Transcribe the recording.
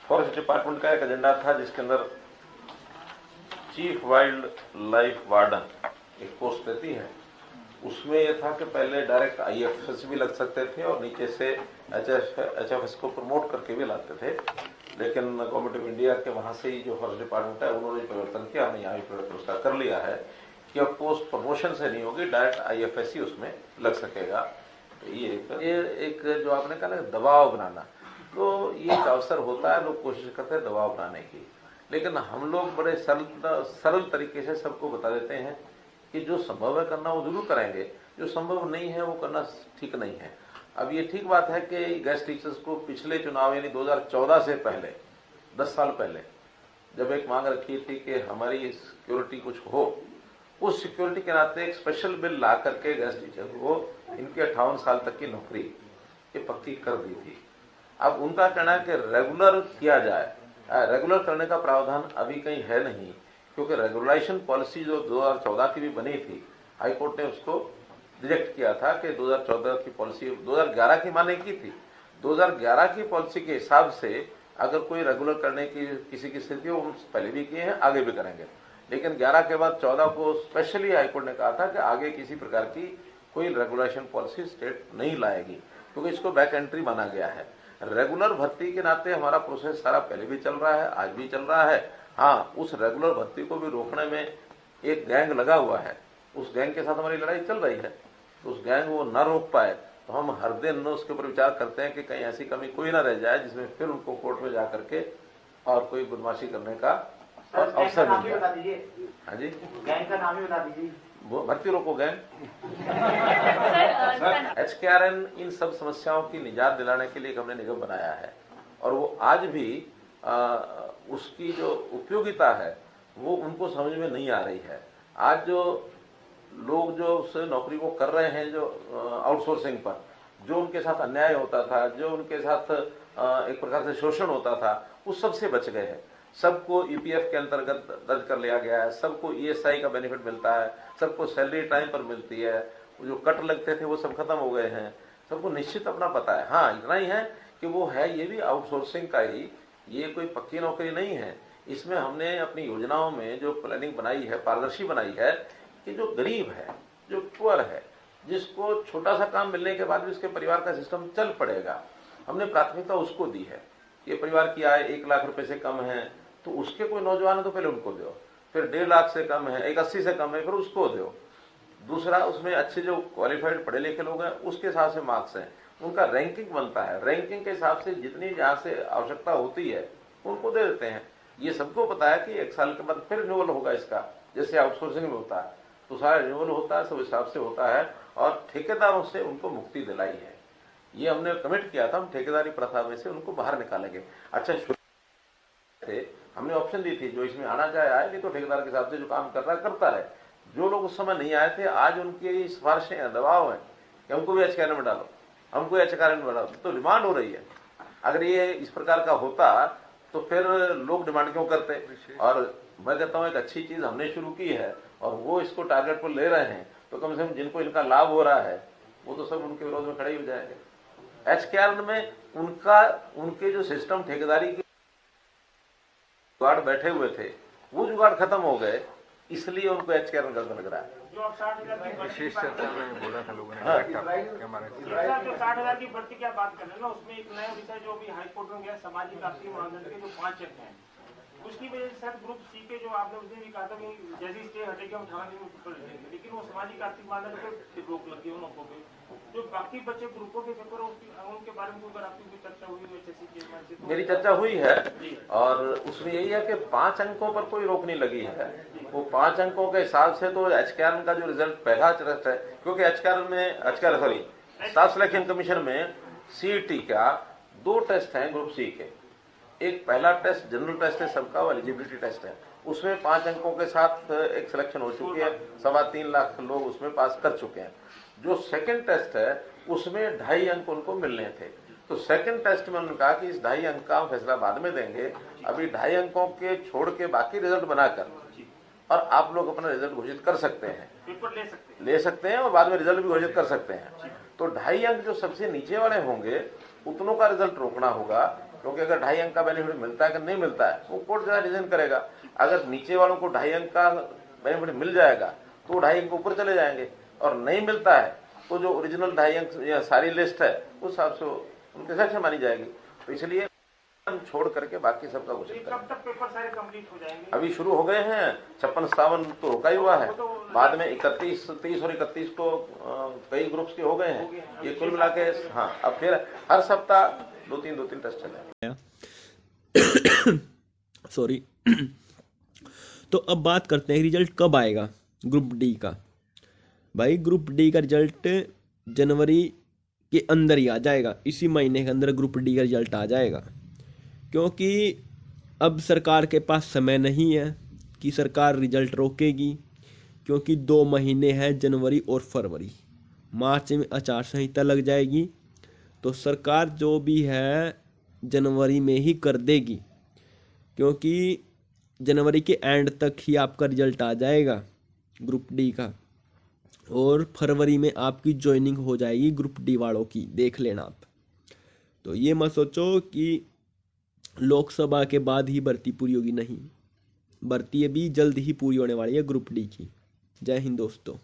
Forest department का एक agenda था जिसके अंदर चीफ वाइल्ड लाइफ वार्डन एक पोस्ट रहती है। उसमें यह था कि पहले डायरेक्ट IFS भी लग सकते थे और नीचे से HFS को प्रमोट करके भी लाते थे, लेकिन गवर्नमेंट ऑफ इंडिया के वहां से ही जो फॉरेस्ट डिपार्टमेंट है उन्होंने परिवर्तन किया, हमने यहाँ भी परिवर्तन उसका कर लिया है कि अब पोस्ट प्रमोशन से नहीं होगी, डायरेक्ट IFS ही उसमें लग सकेगा। तो ये एक जो आपने कहा ना दबाव बनाना, तो ये एक अवसर होता है, लोग कोशिश करते हैं दबाव बनाने की, लेकिन हम लोग बड़े सरल तरीके से सबको बता देते हैं कि जो संभव है करना वो जरूर करेंगे, जो संभव नहीं है वो करना ठीक नहीं है। अब ये ठीक बात है कि गेस्ट टीचर्स को पिछले चुनाव यानी 2014 से पहले 10 साल पहले जब एक मांग रखी थी कि हमारी सिक्योरिटी कुछ हो, उस सिक्योरिटी के नाते एक स्पेशल बिल ला करके गेस्ट टीचर को इनके 58 साल तक की नौकरी ये पक्की कर दी थी। अब उनका कहना है कि रेगुलर किया जाए, रेगुलर करने का प्रावधान अभी कहीं है नहीं, क्योंकि रेगुलेशन पॉलिसी जो 2014 की भी बनी थी, हाईकोर्ट ने उसको रिजेक्ट किया था कि 2014 की पॉलिसी 2011 की माने की थी। 2011 की पॉलिसी के हिसाब से अगर कोई रेगुलर करने की किसी की स्थिति हो, पहले भी किए हैं आगे भी करेंगे, लेकिन 11 के बाद 14 को स्पेशली हाईकोर्ट ने कहा था कि आगे किसी प्रकार की कोई रेगुलेशन पॉलिसी स्टेट नहीं लाएगी, क्योंकि इसको बैक एंट्री माना गया है। रेगुलर भर्ती के नाते हमारा प्रोसेस सारा पहले भी चल रहा है, आज भी चल रहा है। हाँ, उस रेगुलर भर्ती को भी रोकने में एक गैंग लगा हुआ है, उस गैंग के साथ हमारी लड़ाई चल रही है। तो उस गैंग वो न रोक पाए तो हम हर दिन उसके ऊपर विचार करते हैं कि कहीं ऐसी कमी कोई ना रह जाए जिसमें फिर उनको कोर्ट में जाकर के और कोई बदमाशी करने का अवसर मिल जाए। हाँ जी, गैंग का नाम ही बता दीजिए। वो भर्ती रोको गैंग। HKRN इन सब समस्याओं की निजात दिलाने के लिए हमने निगम बनाया है, और वो आज भी उसकी जो उपयोगिता है वो उनको समझ में नहीं आ रही है। आज जो लोग जो उस नौकरी को कर रहे हैं, जो आउटसोर्सिंग पर जो उनके साथ अन्याय होता था, जो उनके साथ एक प्रकार से शोषण होता था, उस सब से बच गए हैं। सबको EPF के अंतर्गत दर्ज कर लिया गया है, सबको ESI का बेनिफिट मिलता है, सबको सैलरी टाइम पर मिलती है, जो कट लगते थे वो सब खत्म हो गए हैं, सबको निश्चित अपना पता है। हाँ, इतना ही है कि वो है ये भी आउटसोर्सिंग का ही, ये कोई पक्की नौकरी नहीं है। इसमें हमने अपनी योजनाओं में जो प्लानिंग बनाई है, पारदर्शी बनाई है कि जो गरीब है, जो पुअर है, जिसको छोटा सा काम मिलने के बाद भी उसके परिवार का सिस्टम चल पड़ेगा, हमने प्राथमिकता उसको दी है। ये परिवार की आय 1 लाख रुपए से कम है तो उसके कोई नौजवान है तो पहले उनको दो, फिर 1.5 लाख से कम है, 180 से कम है, फिर उसको दो। दूसरा, उसमें अच्छे जो क्वालिफाइड पढ़े लिखे लोग हैं उसके हिसाब से मार्क्स हैं, उनका रैंकिंग बनता है, रैंकिंग के हिसाब से जितनी जहां से आवश्यकता होती है उनको दे देते हैं। ये सबको पता है कि 1 साल के बाद फिर रिन्यूअल होगा इसका, जैसे आउटसोर्सिंग में होता है, तो सारा रिन्यूअल होता है, सब हिसाब से होता है, और ठेकेदारों से उनको मुक्ति दिलाई है। ये हमने कमिट किया था, हम ठेकेदारी प्रथा में से उनको बाहर निकालेंगे। अच्छा, हमने ऑप्शन दी थी जो इसमें आना चाहे आए, नहीं तो ठेकेदार के हिसाब से जो काम कर रहा है करता रहे। जो लोग उस समय नहीं आए थे, आज उनकी सिफारिशें हैं, दबाव है कि हमको भी HKRN में डालो, हमको HKRN में डालो, तो डिमांड हो रही है। अगर ये इस प्रकार का होता तो फिर लोग डिमांड क्यों करते। और मैं कहता हूँ एक अच्छी चीज हमने शुरू की है और वो इसको टारगेट पर ले रहे हैं, तो कम से कम जिनको इनका लाभ हो रहा है वो तो सब उनके विरोध में खड़े ही हो जाएंगे। HKRN में उनके जो सिस्टम ठेकेदारी के जुगाड़ बैठे हुए थे वो जुगाड़ खत्म हो गए, इसलिए उनको HKRN गलत लग रहा है। विशेष चर्चा में बोला था लोगों ने, जो 60,000 की भर्ती की आप बात कर रहे हैं ना, उसमें एक नया विषय जो अभी हाईकोर्ट में गया, सामाजिक आर्थिक मानदंड के जो 5 अंक हैं, उसकी वजह से सर ग्रुप C के जो आपने उस दिन भी कहा था कि जैसी स्टे हटेगी हम 18 दिन में पकड़ लेंगे, लेकिन वो सामाजिक आर्थिक मानदंड पर रोक लगी उन लोगों पे। जो बाकी बच्चे ग्रुपों के पेपर उनके बारे में अगर आपकी कोई चर्चा हुई है? मेरी चर्चा हुई है, और उसमें यही है कि 5 अंकों पर कोई रोक नहीं लगी है। वो 5 अंकों के हिसाब से तो HKRN का जो रिजल्ट पहला टेस्ट है, क्योंकि स्टाफ सिलेक्शन कमीशन में CET का 2 टेस्ट हैं ग्रुप C के। एक पहला टेस्ट जनरल टेस्ट है सबका, वो एलिजिबिलिटी टेस्ट है, उसमें 5 अंकों के साथ एक सिलेक्शन हो चुकी है, 3.25 लाख लोग उसमें पास कर चुके हैं। जो सेकंड टेस्ट है उसमें 2.5 अंक उनको मिलने थे, तो सेकंड टेस्ट में उन्होंने कहा कि इस 2.5 अंक का फैसला बाद में देंगे, अभी 2.5 अंकों के छोड़ के बाकी रिजल्ट बनाकर और आप लोग अपना रिजल्ट घोषित कर सकते हैं, ले सकते हैं और बाद में रिजल्ट भी घोषित कर सकते हैं। तो 2.5 अंक जो सबसे नीचे वाले होंगे उतनों का रिजल्ट रोकना होगा, क्योंकि अगर 2.5 अंक का बेनिफिट मिलता है कि नहीं मिलता है वो कोर्ट जरा डिसीजन करेगा। अगर नीचे वालों को 2.5 अंक का बेनिफिट मिल जाएगा तो वो 2.5 अंक ऊपर चले जाएंगे, और नहीं मिलता है तो जो ओरिजिनल 2.5 अंक या सारी लिस्ट है उस हिसाब से उनके साथ से मानी जाएगी। तो इसलिए छोड़ करके बाकी सबका घोषित करें। कब तक पेपर सारे कंप्लीट हो जाएंगे? अभी शुरू हो गए हैं, 56-57 तो रुका ही हुआ है, बाद में 31, 30 और 31 को कई ग्रुप्स के हो गए हैं। ये कुल मिला के हाँ, अब फिर हर सप्ताह 2-3 टेस्ट चलेंगे। सॉरी। तो अब बात करते हैं रिजल्ट कब आएगा ग्रुप डी का। भाई ग्रुप डी का रिजल्ट जनवरी के अंदर ही आ जाएगा, इसी महीने के अंदर ग्रुप डी का रिजल्ट आ जाएगा, क्योंकि अब सरकार के पास समय नहीं है कि सरकार रिजल्ट रोकेगी, क्योंकि 2 महीने हैं, जनवरी और फरवरी। मार्च में आचार संहिता लग जाएगी, तो सरकार जो भी है जनवरी में ही कर देगी, क्योंकि जनवरी के एंड तक ही आपका रिजल्ट आ जाएगा ग्रुप डी का, और फरवरी में आपकी ज्वाइनिंग हो जाएगी ग्रुप डी वालों की, देख लेना आप। तो ये मत सोचो कि लोकसभा के बाद ही भर्ती पूरी होगी, नहीं, भर्ती अभी जल्द ही पूरी होने वाली है ग्रुप डी की। जय हिंद दोस्तों।